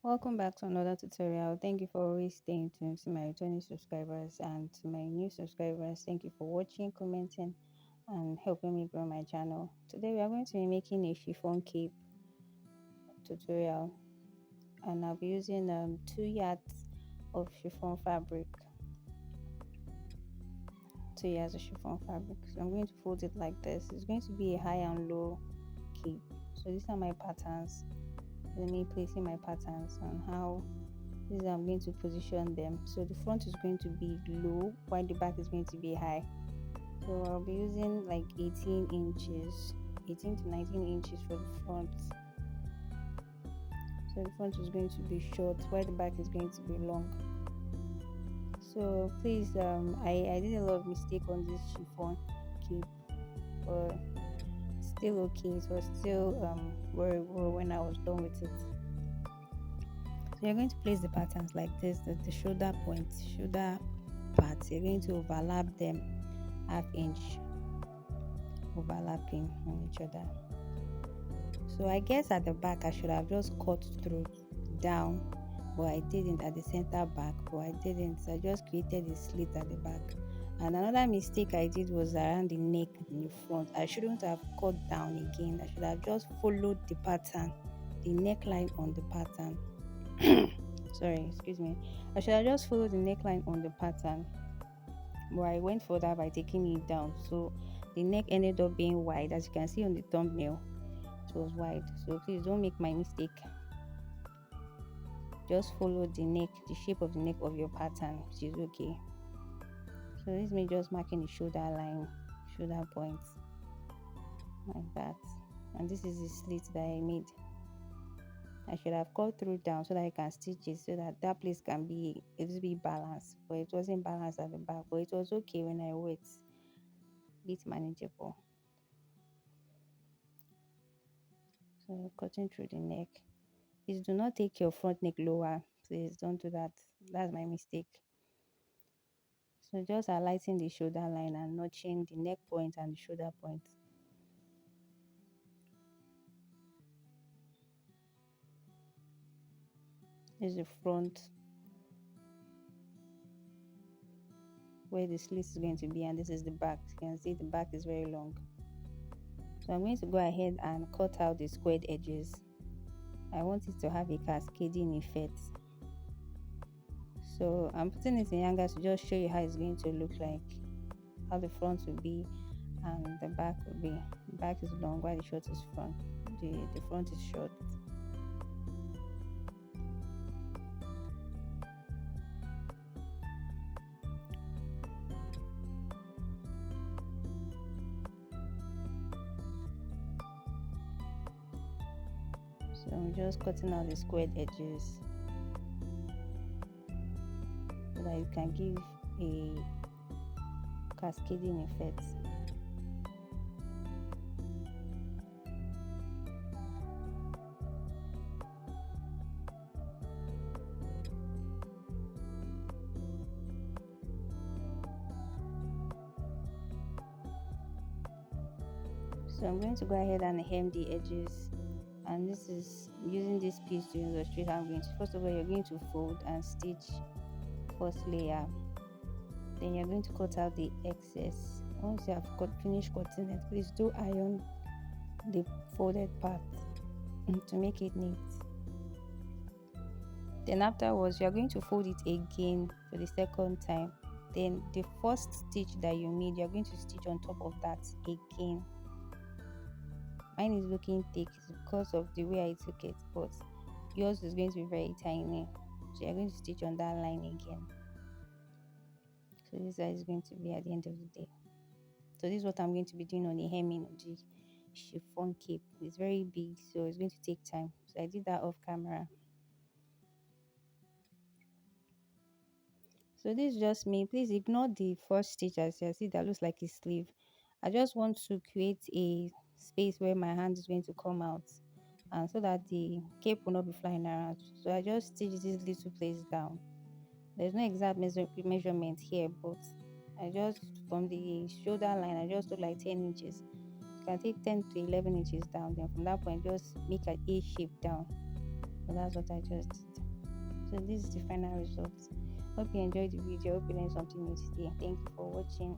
Welcome back to another tutorial. Thank you for always staying tuned to my returning subscribers and to my new subscribers. Thank you for watching, commenting, and helping me grow my channel. Today we are going to be making a chiffon cape tutorial, and I'll be using 2 yards of chiffon fabric. 2 yards of chiffon fabric. So I'm going to fold it like this. It's going to be a high and low cape. So these are my patterns. Let me placing my patterns on how this is I'm going to position them. So the front is going to be low while the back is going to be high. So I'll be using like 18 inches, 18 to 19 inches for the front. So the front is going to be short while the back is going to be long. So please, I did a lot of mistake on this chiffon cape, but still okay. It was still very well when I was done with it. So you're going to place the patterns like this, the shoulder points, shoulder parts. You're going to overlap them half inch overlapping on each other. So I guess at the back I should have just cut through down, but I didn't at the center back, but I didn't. So I just created a slit at the back. And another mistake I did was around the neck in the front. I shouldn't have cut down again. I should have just followed the pattern, the neckline on the pattern. Sorry, excuse me. I should have just followed the neckline on the pattern, but I went for that by taking it down. So the neck ended up being wide, as you can see on the thumbnail. It was wide. So please don't make my mistake. Just follow the neck, the shape of the neck of your pattern, which is okay. So this is me just marking the shoulder line, shoulder points, like that. And this is the slit that I made. I should have cut through down so that I can stitch it so that that place can be a little bit balanced, but it wasn't balanced at the back, but it was okay when I went, bit manageable. So cutting through the neck. Please do not take your front neck lower. Please don't do that. That's my mistake. So just highlighting the shoulder line and notching the neck point and the shoulder point. This is the front where the slit is going to be, and this is the back. You can see the back is very long. So I'm going to go ahead and cut out the squared edges. I want it to have a cascading effect. So I'm putting it in younger to just show you how it's going to look like, how the front will be and the back will be. The back is long while the short is front. The front is short. So I'm just cutting out the squared edges so that you can give a cascading effect. So I'm going to go ahead and hem the edges, and this is using this piece to illustrate how I'm going to. First of all, you're going to fold and stitch first layer, then you're going to cut out the excess. Once you have finished cutting it, please do iron the folded part to make it neat. Then afterwards, you're going to fold it again for the second time. Then the first stitch that you made, you're going to stitch on top of that again. Mine is looking thick because of the way I took it, but yours is going to be very tiny, so you're going to stitch on that line again. So this is going to be at the end of the day. So this is what I'm going to be doing on the hemming of the chiffon cape. It's very big, so it's going to take time. So I did that off camera. So this is just me. Please ignore the first stitch as you see that looks like a sleeve. I just want to create a space where my hand is going to come out, and so that the cape will not be flying around. So I just stitch this little place down. There's no exact measurement here, but I just from the shoulder line I just took like 10 inches. You can take 10 to 11 inches down, then from that point just make an A shape down. So that's what I just did. So this is the final result. Hope you enjoyed the video. Hope you learned something new today. Thank you for watching.